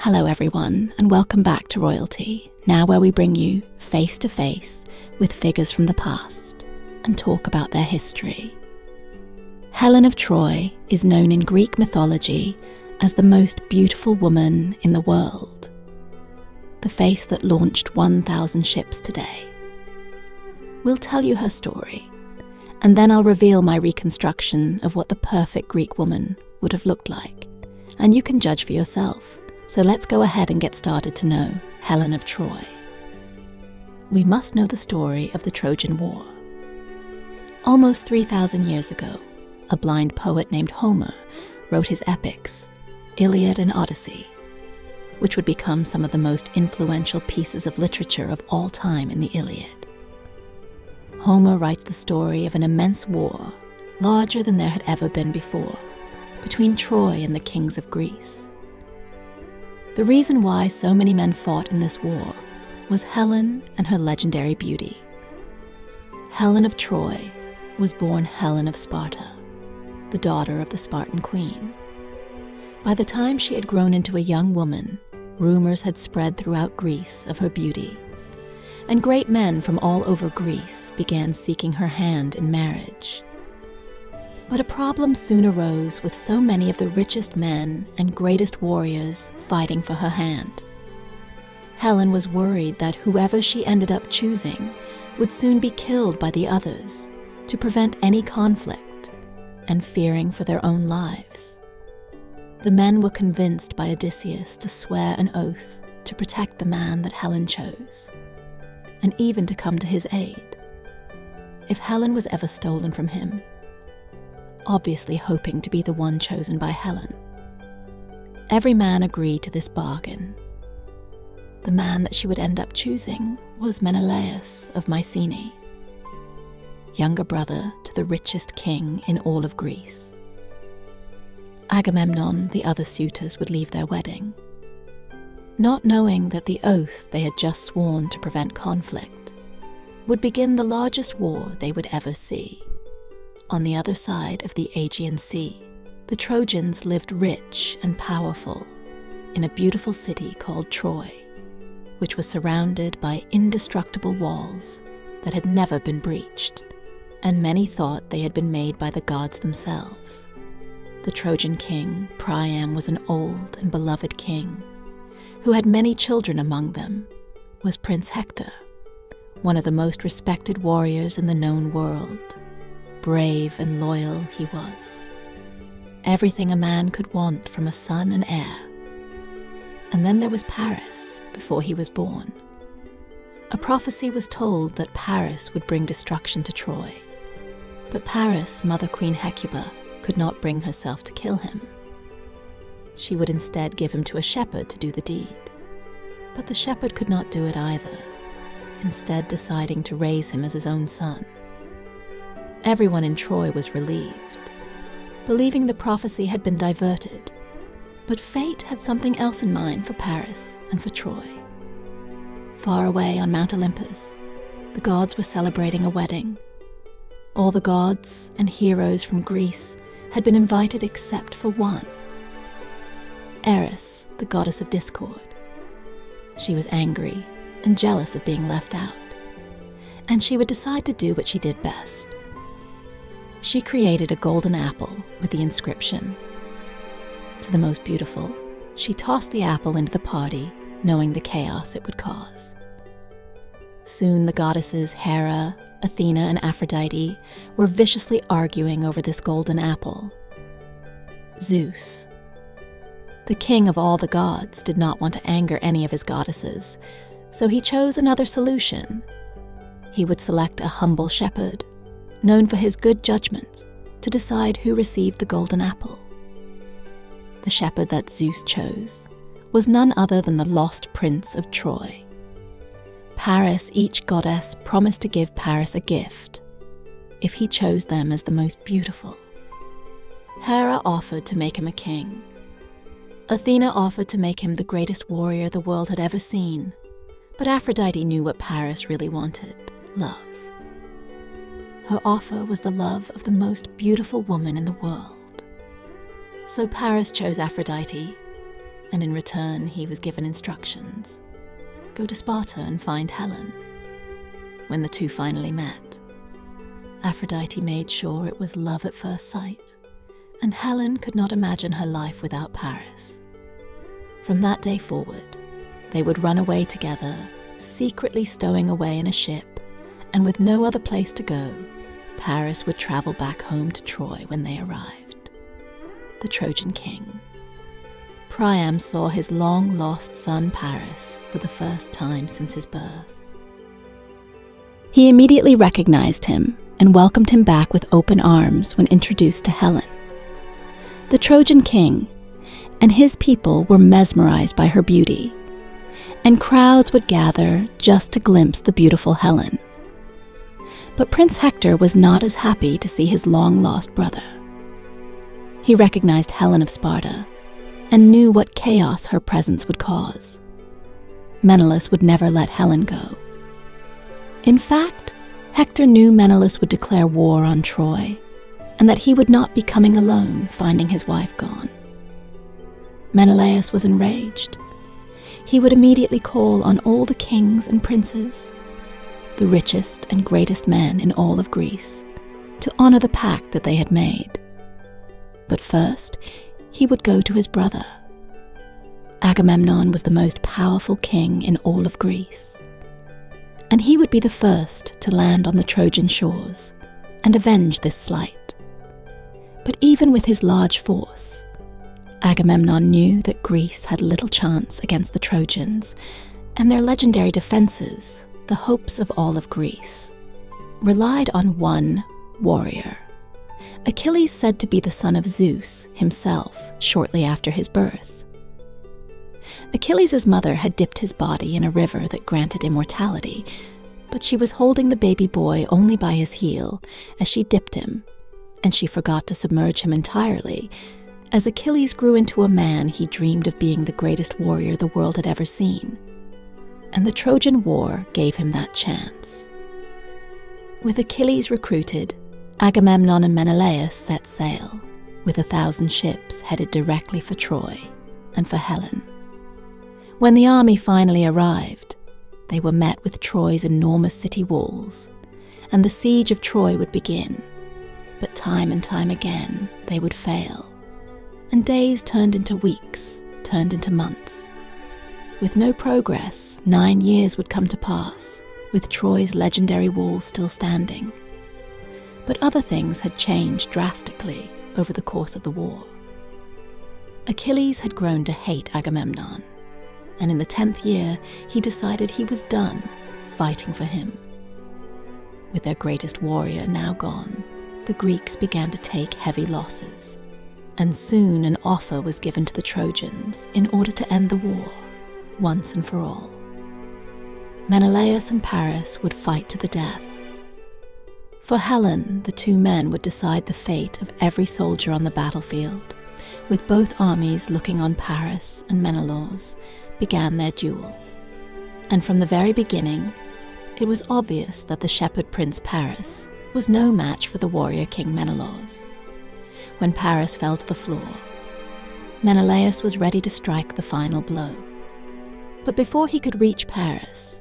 Hello everyone, and welcome back to Royalty, now where we bring you face to face with figures from the past and talk about their history. Helen of Troy is known in Greek mythology as the most beautiful woman in the world, the face that launched 1,000 ships today. We'll tell you her story, and then I'll reveal my reconstruction of what the perfect Greek woman would have looked like, and you can judge for yourself. So let's go ahead and get started to know Helen of Troy. We must know the story of the Trojan War. Almost 3,000 years ago, a blind poet named Homer wrote his epics, Iliad and Odyssey, which would become some of the most influential pieces of literature of all time in the Iliad. Homer writes the story of an immense war, larger than there had ever been before, between Troy and the kings of Greece. The reason why so many men fought in this war was Helen and her legendary beauty. Helen of Troy was born Helen of Sparta, the daughter of the Spartan queen. By the time she had grown into a young woman, rumors had spread throughout Greece of her beauty, and great men from all over Greece began seeking her hand in marriage. But a problem soon arose with so many of the richest men and greatest warriors fighting for her hand. Helen was worried that whoever she ended up choosing would soon be killed by the others to prevent any conflict, and fearing for their own lives. The men were convinced by Odysseus to swear an oath to protect the man that Helen chose, and even to come to his aid if Helen was ever stolen from him, obviously hoping to be the one chosen by Helen. Every man agreed to this bargain. The man that she would end up choosing was Menelaus of Mycenae, younger brother to the richest king in all of Greece. Agamemnon, the other suitors, would leave their wedding, not knowing that the oath they had just sworn to prevent conflict would begin the largest war they would ever see. On the other side of the Aegean Sea, the Trojans lived rich and powerful in a beautiful city called Troy, which was surrounded by indestructible walls that had never been breached, and many thought they had been made by the gods themselves. The Trojan king, Priam, was an old and beloved king, who had many children. Among them was Prince Hector, one of the most respected warriors in the known world. Brave and loyal he was. Everything a man could want from a son and heir. And then there was Paris, before he was born. A prophecy was told that Paris would bring destruction to Troy. But Paris, Mother Queen Hecuba, could not bring herself to kill him. She would instead give him to a shepherd to do the deed. But the shepherd could not do it either, instead deciding to raise him as his own son. Everyone in Troy was relieved, believing the prophecy had been diverted, but fate had something else in mind for Paris and for Troy. Far away on Mount Olympus, the gods were celebrating a wedding. All the gods and heroes from Greece had been invited except for one, Eris, the goddess of discord. She was angry and jealous of being left out, and she would decide to do what she did best. She created a golden apple with the inscription, "To the most beautiful." She tossed the apple into the party, knowing the chaos it would cause. Soon the goddesses Hera, Athena, and Aphrodite were viciously arguing over this golden apple. Zeus, the king of all the gods, did not want to anger any of his goddesses, so he chose another solution. He would select a humble shepherd, known for his good judgment, to decide who received the golden apple. The shepherd that Zeus chose was none other than the lost prince of Troy. Paris, each goddess, promised to give Paris a gift if he chose them as the most beautiful. Hera offered to make him a king. Athena offered to make him the greatest warrior the world had ever seen, but Aphrodite knew what Paris really wanted: love. Her offer was the love of the most beautiful woman in the world. So Paris chose Aphrodite, and in return he was given instructions. Go to Sparta and find Helen. When the two finally met, Aphrodite made sure it was love at first sight, and Helen could not imagine her life without Paris. From that day forward, they would run away together, secretly stowing away in a ship, and with no other place to go, Paris would travel back home to Troy when they arrived. The Trojan king. Priam saw his long-lost son Paris for the first time since his birth. He immediately recognized him and welcomed him back with open arms when introduced to Helen. The Trojan king and his people were mesmerized by her beauty, and crowds would gather just to glimpse the beautiful Helen. But Prince Hector was not as happy to see his long-lost brother. He recognized Helen of Sparta and knew what chaos her presence would cause. Menelaus would never let Helen go. In fact, Hector knew Menelaus would declare war on Troy, and that he would not be coming alone, finding his wife gone. Menelaus was enraged. He would immediately call on all the kings and princes, the richest and greatest men in all of Greece, to honor the pact that they had made. But first, he would go to his brother. Agamemnon was the most powerful king in all of Greece, and he would be the first to land on the Trojan shores and avenge this slight. But even with his large force, Agamemnon knew that Greece had little chance against the Trojans, and their legendary defenses, the hopes of all of Greece, relied on one warrior. Achilles, said to be the son of Zeus himself shortly after his birth. Achilles' mother had dipped his body in a river that granted immortality, but she was holding the baby boy only by his heel as she dipped him, and she forgot to submerge him entirely. As Achilles grew into a man, he dreamed of being the greatest warrior the world had ever seen, and the Trojan War gave him that chance. With Achilles recruited, Agamemnon and Menelaus set sail, with 1,000 ships headed directly for Troy and for Helen. When the army finally arrived, they were met with Troy's enormous city walls, and the siege of Troy would begin. But time and time again, they would fail, and days turned into weeks, turned into months. With no progress, 9 years would come to pass, with Troy's legendary walls still standing. But other things had changed drastically over the course of the war. Achilles had grown to hate Agamemnon, and in the 10th year, he decided he was done fighting for him. With their greatest warrior now gone, the Greeks began to take heavy losses, and soon an offer was given to the Trojans in order to end the war, once and for all. Menelaus and Paris would fight to the death. For Helen, the two men would decide the fate of every soldier on the battlefield. With both armies looking on Paris and Menelaus, began their duel. And from the very beginning, it was obvious that the shepherd prince Paris was no match for the warrior king Menelaus. When Paris fell to the floor, Menelaus was ready to strike the final blow. But before he could reach Paris,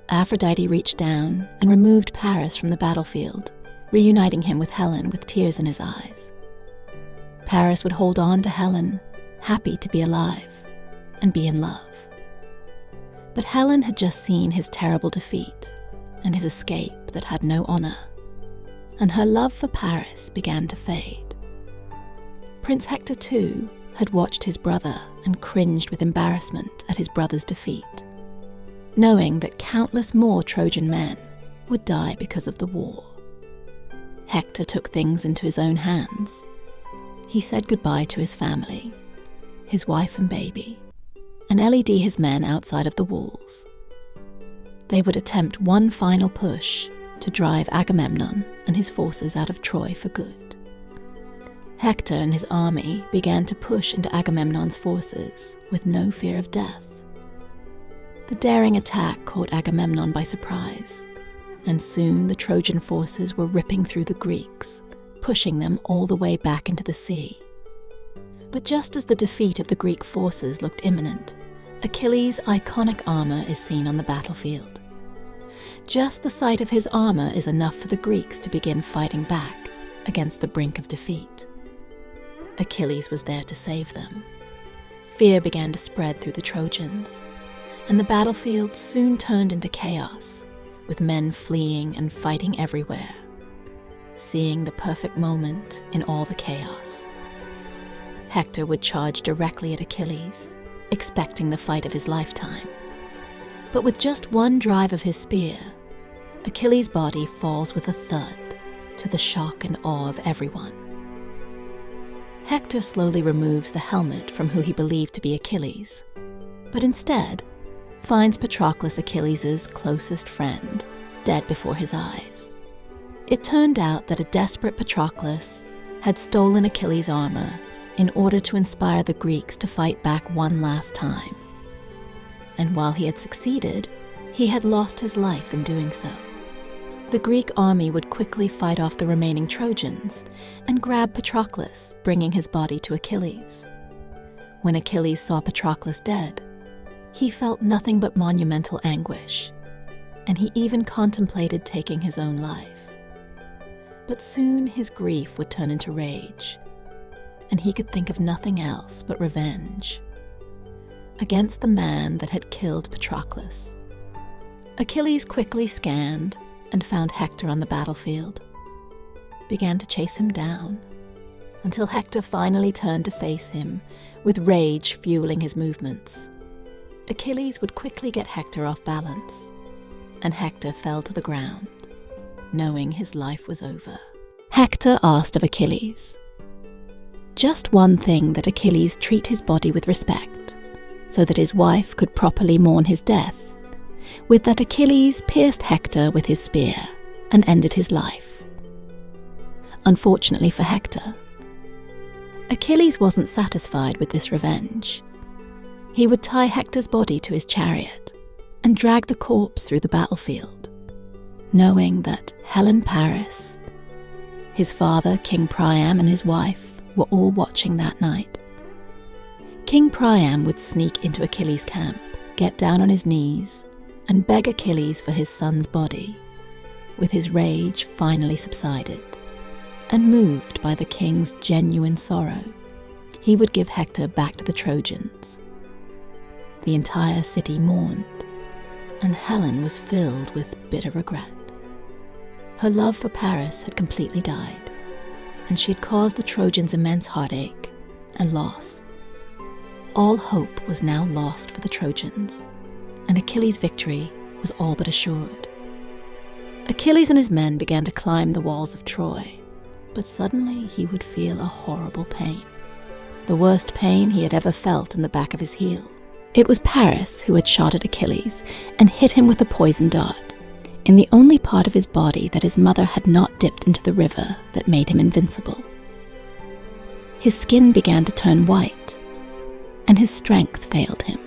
Aphrodite reached down and removed Paris from the battlefield, reuniting him with Helen with tears in his eyes. Paris would hold on to Helen, happy to be alive and be in love. But Helen had just seen his terrible defeat and his escape that had no honor, and her love for Paris began to fade. Prince Hector, too, had watched his brother and cringed with embarrassment at his brother's defeat, knowing that countless more Trojan men would die because of the war. Hector took things into his own hands. He said goodbye to his family, his wife and baby, and led his men outside of the walls. They would attempt one final push to drive Agamemnon and his forces out of Troy for good. Hector and his army began to push into Agamemnon's forces with no fear of death. The daring attack caught Agamemnon by surprise, and soon the Trojan forces were ripping through the Greeks, pushing them all the way back into the sea. But just as the defeat of the Greek forces looked imminent, Achilles' iconic armor is seen on the battlefield. Just the sight of his armor is enough for the Greeks to begin fighting back against the brink of defeat. Achilles was there to save them. Fear began to spread through the Trojans, and the battlefield soon turned into chaos, with men fleeing and fighting everywhere, seeing the perfect moment in all the chaos. Hector would charge directly at Achilles, expecting the fight of his lifetime. But with just one drive of his spear, Achilles' body falls with a thud, to the shock and awe of everyone. Hector slowly removes the helmet from who he believed to be Achilles, but instead finds Patroclus, Achilles' closest friend, dead before his eyes. It turned out that a desperate Patroclus had stolen Achilles' armor in order to inspire the Greeks to fight back one last time. And while he had succeeded, he had lost his life in doing so. The Greek army would quickly fight off the remaining Trojans and grab Patroclus, bringing his body to Achilles. When Achilles saw Patroclus dead, he felt nothing but monumental anguish, and he even contemplated taking his own life. But soon his grief would turn into rage, and he could think of nothing else but revenge against the man that had killed Patroclus. Achilles quickly scanned and found Hector on the battlefield, began to chase him down, until Hector finally turned to face him, with rage fueling his movements. Achilles would quickly get Hector off balance, and Hector fell to the ground, knowing his life was over. Hector asked of Achilles just one thing: that Achilles treat his body with respect, so that his wife could properly mourn his death, with that Achilles pierced Hector with his spear and ended his life. Unfortunately for Hector, Achilles wasn't satisfied with this revenge. He would tie Hector's body to his chariot and drag the corpse through the battlefield, knowing that Helen, Paris, his father, King Priam, and his wife were all watching that night. King Priam would sneak into Achilles' camp, get down on his knees, and beg Achilles for his son's body, with his rage finally subsided, and moved by the king's genuine sorrow, he would give Hector back to the Trojans. The entire city mourned, and Helen was filled with bitter regret. Her love for Paris had completely died, and she had caused the Trojans immense heartache and loss. All hope was now lost for the Trojans, and Achilles' victory was all but assured. Achilles and his men began to climb the walls of Troy, but suddenly he would feel a horrible pain, the worst pain he had ever felt in the back of his heel. It was Paris who had shot at Achilles and hit him with a poison dart, in the only part of his body that his mother had not dipped into the river that made him invincible. His skin began to turn white, and his strength failed him.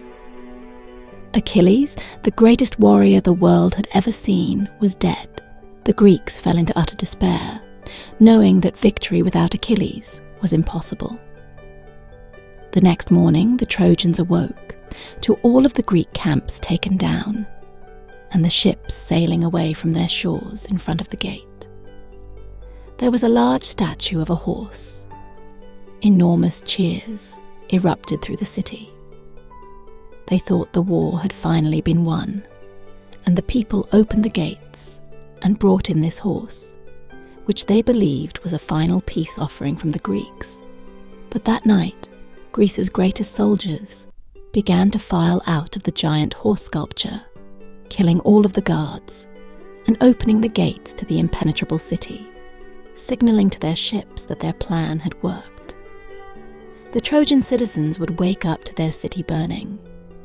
Achilles, the greatest warrior the world had ever seen, was dead. The Greeks fell into utter despair, knowing that victory without Achilles was impossible. The next morning, the Trojans awoke to all of the Greek camps taken down, and the ships sailing away from their shores in front of the gate. There was a large statue of a horse. Enormous cheers erupted through the city. They thought the war had finally been won, and the people opened the gates and brought in this horse, which they believed was a final peace offering from the Greeks. But that night, Greece's greatest soldiers began to file out of the giant horse sculpture, killing all of the guards and opening the gates to the impenetrable city, signaling to their ships that their plan had worked. The Trojan citizens would wake up to their city burning,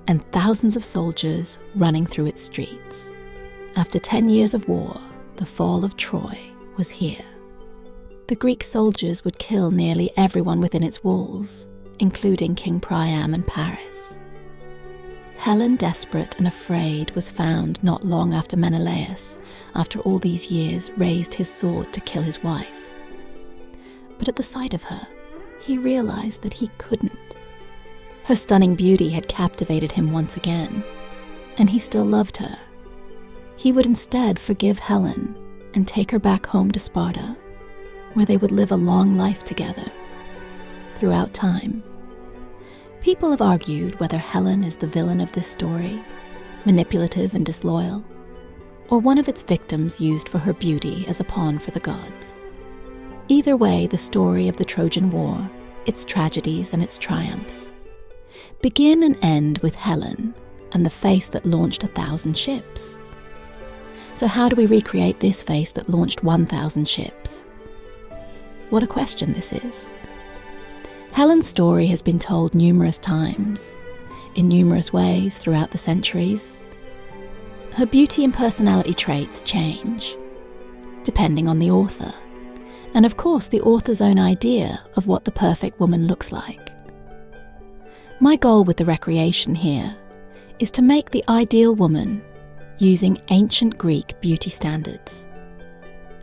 and thousands of soldiers running through its streets. After 10 years of war, the fall of Troy was here. The Greek soldiers would kill nearly everyone within its walls, including King Priam and Paris. Helen, desperate and afraid, was found not long after Menelaus, after all these years, raised his sword to kill his wife. But at the sight of her, he realized that he couldn't. Her stunning beauty had captivated him once again, and he still loved her. He would instead forgive Helen and take her back home to Sparta, where they would live a long life together, throughout time. People have argued whether Helen is the villain of this story, manipulative and disloyal, or one of its victims used for her beauty as a pawn for the gods. Either way, the story of the Trojan War, its tragedies and its triumphs, begin and end with Helen and the face that launched 1,000 ships. So how do we recreate this face that launched 1,000 ships? What a question this is. Helen's story has been told numerous times, in numerous ways throughout the centuries. Her beauty and personality traits change, depending on the author, and of course the author's own idea of what the perfect woman looks like. My goal with the recreation here is to make the ideal woman using ancient Greek beauty standards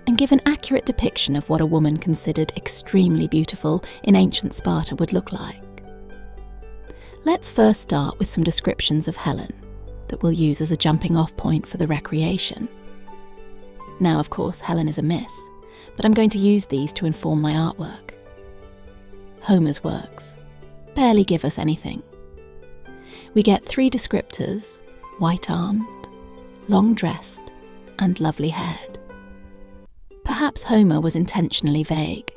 and give an accurate depiction of what a woman considered extremely beautiful in ancient Sparta would look like. Let's first start with some descriptions of Helen that we'll use as a jumping off point for the recreation. Now, of course, Helen is a myth, but I'm going to use these to inform my artwork. Homer's works barely give us anything. We get 3 descriptors: white-armed, long-dressed, and lovely-haired. Perhaps Homer was intentionally vague,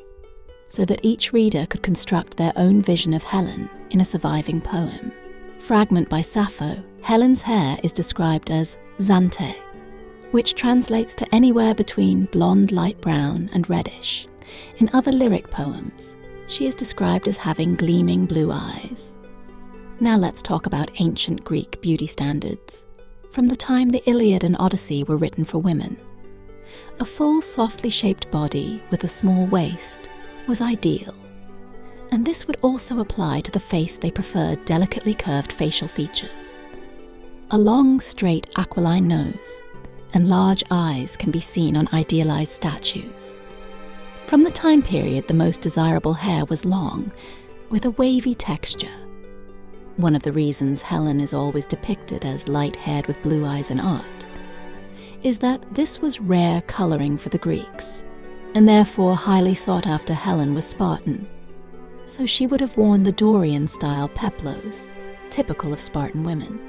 so that each reader could construct their own vision of Helen in a surviving poem. Fragment by Sappho, Helen's hair is described as xanthe, which translates to anywhere between blonde light brown and reddish. In other lyric poems, she is described as having gleaming blue eyes. Now let's talk about ancient Greek beauty standards. From the time the Iliad and Odyssey were written for women, a full, softly shaped body with a small waist was ideal. And this would also apply to the face they preferred delicately curved facial features. A long, straight, aquiline nose and large eyes can be seen on idealized statues. From the time period, the most desirable hair was long, with a wavy texture. One of the reasons Helen is always depicted as light-haired with blue eyes in art is that this was rare coloring for the Greeks, and therefore highly sought after Helen was Spartan. So she would have worn the Dorian-style peplos, typical of Spartan women.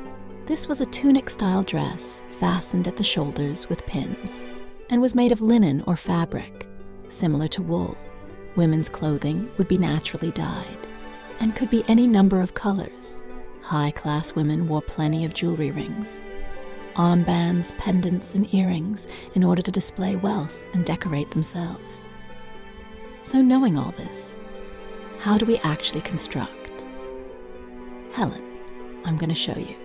This was a tunic-style dress fastened at the shoulders with pins, and was made of linen or fabric, similar to wool. Women's clothing would be naturally dyed, and could be any number of colors. High-class women wore plenty of jewelry rings, armbands, pendants, and earrings in order to display wealth and decorate themselves. So knowing all this, how do we actually construct Helen? I'm going to show you.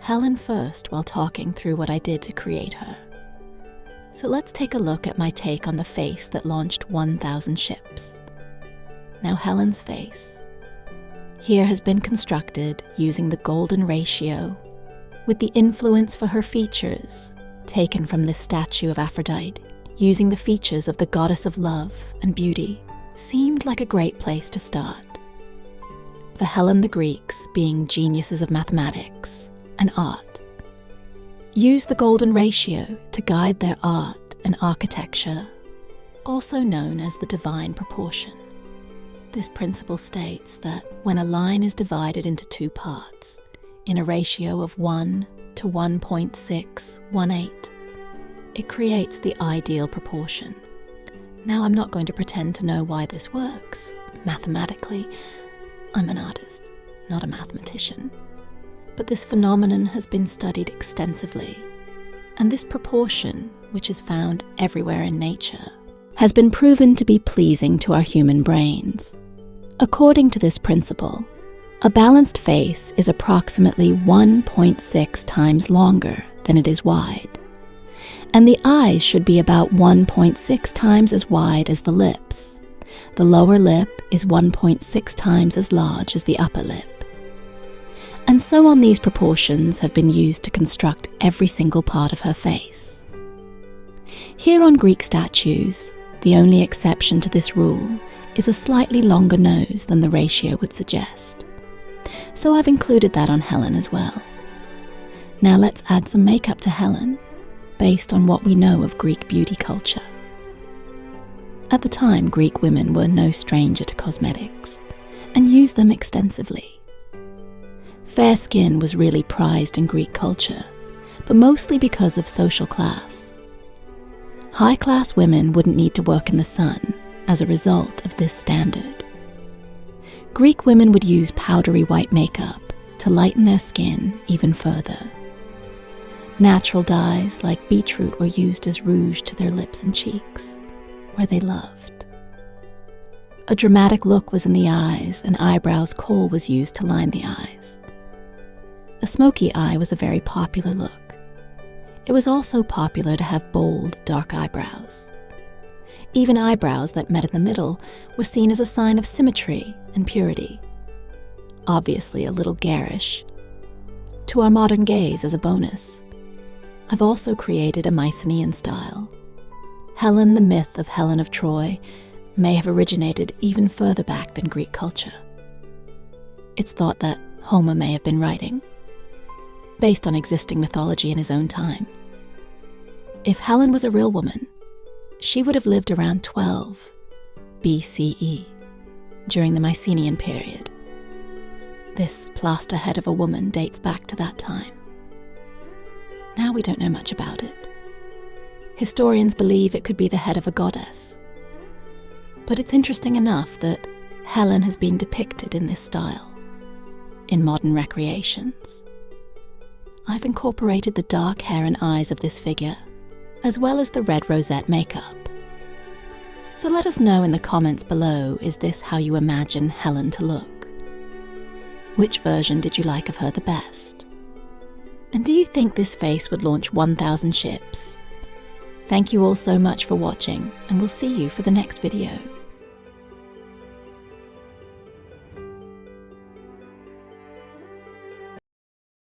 Helen first, while talking through what I did to create her. So let's take a look at my take on the face that launched 1,000 ships. Now Helen's face here has been constructed using the golden ratio, with the influence for her features taken from this statue of Aphrodite, using the features of the goddess of love and beauty, seemed like a great place to start. For Helen, the Greeks, being geniuses of mathematics and art, used the golden ratio to guide their art and architecture, also known as the divine proportion. This principle states that when a line is divided into 2 parts, in a ratio of 1 to 1.618, it creates the ideal proportion. Now, I'm not going to pretend to know why this works. Mathematically, I'm an artist, not a mathematician. But this phenomenon has been studied extensively, and this proportion, which is found everywhere in nature, has been proven to be pleasing to our human brains. According to this principle, a balanced face is approximately 1.6 times longer than it is wide, and the eyes should be about 1.6 times as wide as the lips. The lower lip is 1.6 times as large as the upper lip. And so on, these proportions have been used to construct every single part of her face. Here on Greek statues, the only exception to this rule is a slightly longer nose than the ratio would suggest. So I've included that on Helen as well. Now let's add some makeup to Helen, based on what we know of Greek beauty culture. At the time, Greek women were no stranger to cosmetics, and used them extensively. Fair skin was really prized in Greek culture, but mostly because of social class. High-class women wouldn't need to work in the sun as a result of this standard. Greek women would use powdery white makeup to lighten their skin even further. Natural dyes like beetroot were used as rouge to their lips and cheeks, where they loved. A dramatic look was in the eyes, and eyebrows kohl was used to line the eyes. A smoky eye was a very popular look. It was also popular to have bold, dark eyebrows. Even eyebrows that met in the middle were seen as a sign of symmetry and purity. Obviously a little garish. To our modern gaze as a bonus, I've also created a Mycenaean style. Helen, the myth of Helen of Troy, may have originated even further back than Greek culture. It's thought that Homer may have been writing, based on existing mythology in his own time. If Helen was a real woman, she would have lived around 12 BCE, during the Mycenaean period. This plaster head of a woman dates back to that time. Now we don't know much about it. Historians believe it could be the head of a goddess. But it's interesting enough that Helen has been depicted in this style in modern recreations. I've incorporated the dark hair and eyes of this figure, as well as the red rosette makeup. So let us know in the comments below, is this how you imagine Helen to look? Which version did you like of her the best? And do you think this face would launch 1,000 ships? Thank you all so much for watching, and we'll see you for the next video.